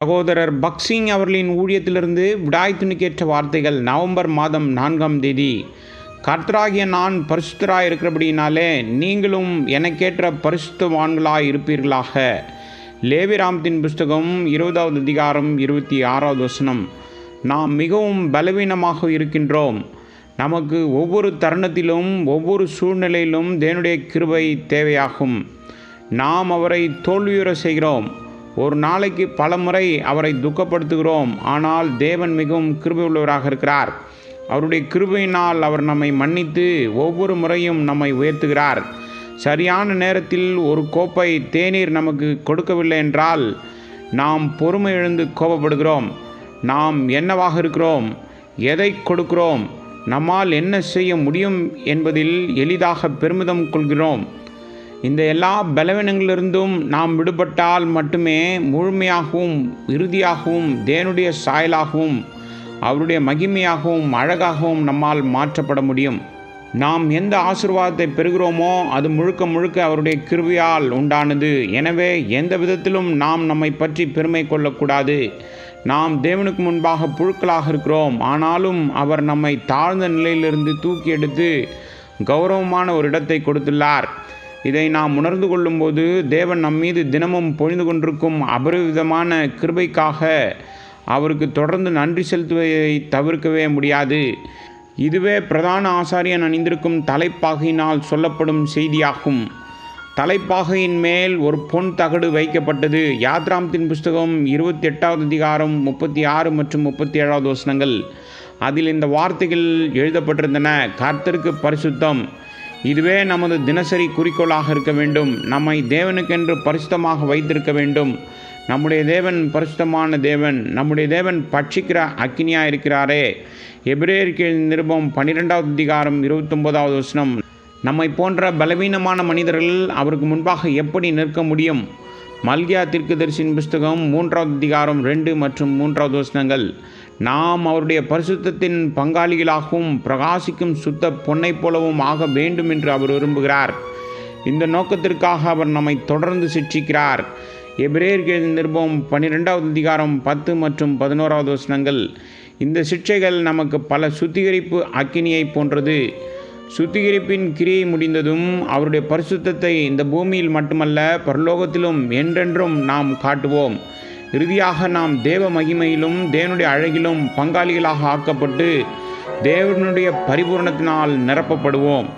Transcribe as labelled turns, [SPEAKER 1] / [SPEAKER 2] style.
[SPEAKER 1] சகோதரர் பக்சிங் அவர்களின் ஊழியத்திலிருந்து விடாய் துணிக்கேற்ற வார்த்தைகள் நவம்பர் மாதம் 4ஆம் தேதி. கர்த்தராகிய நான் பரிசுத்தராய் இருக்கிறபடினாலே நீங்களும் எனக்கேற்ற பரிசுத்தவான்களாய் இருப்பீர்களாக. லேவியராகமத்தின் புஸ்தகம் 20வது அதிகாரம் 26வது வசனம். நாம் மிகவும் பலவீனமாக இருக்கின்றோம். நமக்கு ஒவ்வொரு தருணத்திலும் ஒவ்வொரு சூழ்நிலையிலும் தேவனுடைய கிருபை தேவையாகும். நாம் அவரை தோல்வியுற செய்கிறோம். ஒரு நாளைக்கு பல முறை அவரை துக்கப்படுத்துகிறோம். ஆனால் தேவன் மிகவும் கிருபை உள்ளவராக இருக்கிறார். அவருடைய கிருபையினால் அவர் நம்மை மன்னித்து ஒவ்வொரு முறையும் நம்மை உயர்த்துகிறார். சரியான நேரத்தில் ஒரு கோப்பை தேநீர் நமக்கு கொடுக்கவில்லை என்றால் நாம் பொறுமை இழந்து கோபப்படுகிறோம். நாம் என்னவாக இருக்கிறோம், எதை கொடுக்கிறோம், நம்மால் என்ன செய்ய முடியும் என்பதில் எளிதாக பெருமிதம் கொள்கிறோம். இந்த எல்லா பலவீனங்களிலிருந்தும் நாம் விடுபட்டால் மட்டுமே முழுமையாகவும் இறுதியாகவும் தேவனுடைய சாயலாகவும் அவருடைய மகிமையாகவும் அழகாகவும் நம்மால் மாற்றப்பட முடியும். நாம் எந்த ஆசீர்வாதத்தை பெறுகிறோமோ அது முழுக்க முழுக்க அவருடைய கிருபையால் உண்டானது. எனவே எந்த விதத்திலும் நாம் நம்மை பற்றி பெருமை கொள்ளக்கூடாது. நாம் தேவனுக்கு முன்பாக புழுக்களாக இருக்கிறோம். ஆனாலும் அவர் நம்மை தாழ்ந்த நிலையிலிருந்து தூக்கி எடுத்து கௌரவமான ஒரு இடத்தை கொடுத்துள்ளார். இதை நாம் உணர்ந்து கொள்ளும்போது தேவன் நம்மீது தினமும் பொழிந்து கொண்டிருக்கும் அபரிவிதமான கிருபைக்காக அவருக்கு தொடர்ந்து நன்றி செலுத்துவதை தவிர்க்கவே முடியாது. இதுவே பிரதான ஆசாரியன் அணிந்திருக்கும் தலைப்பாகையினால் சொல்லப்படும் செய்தியாகும். தலைப்பாகையின் மேல் ஒரு பொன் தகடு வைக்கப்பட்டது. யாத்ராகமத்தின் புஸ்தகம் 28வது அதிகாரம் 36 மற்றும் 37வது வசனங்கள். அதில் இந்த வார்த்தைகள் எழுதப்பட்டிருந்தன: கர்த்தருக்கு பரிசுத்தம். இதுவே நமது தினசரி குறிக்கோளாக இருக்க வேண்டும். நம்மை தேவனுக்கென்று பரிசுத்தமாக வைத்திருக்க வேண்டும். நம்முடைய தேவன் பரிசுத்தமான தேவன். நம்முடைய தேவன் பட்சிக்கிற அக்கினியாக இருக்கிறாரே. எபிரேயருக்கு நிருபம் 12வது அதிகாரம் 29வது வசனம். நம்மை போன்ற பலவீனமான மனிதர்கள் அவருக்கு முன்பாக எப்படி நிற்க முடியும்? மல்கியா தீர்க்கதரிசியின் புஸ்தகம் 3வது அதிகாரம் 2 மற்றும் 3வது வசனங்கள். நாம் அவருடைய பரிசுத்தத்தின் பங்காளிகளாகவும் பிரகாசிக்கும் சுத்த பொன்னை போலவும் ஆக வேண்டும் என்று அவர் விரும்புகிறார். இந்த நோக்கத்திற்காக அவர் நம்மை தொடர்ந்து சிட்சிக்கிறார். எபிரேயர் நிருபம் 12வது அதிகாரம் 10 மற்றும் 11வது வசனங்கள். இந்த சிட்சைகள் நமக்கு பல சுத்திகரிப்பு அக்கினியை போன்றது. சுத்திகரிப்பின் கிரியை முடிந்ததும் அவருடைய பரிசுத்தத்தை இந்த பூமியில் மட்டுமல்ல பரலோகத்திலும் என்றென்றும் நாம் காட்டுவோம். இறுதியாக நாம் தேவ மகிமையிலும் தேவனுடைய அழகிலும் பங்காளிகளாக ஆக்கப்பட்டு தேவனுடைய பரிபூரணத்தினால் நிரப்பப்படுவோம்.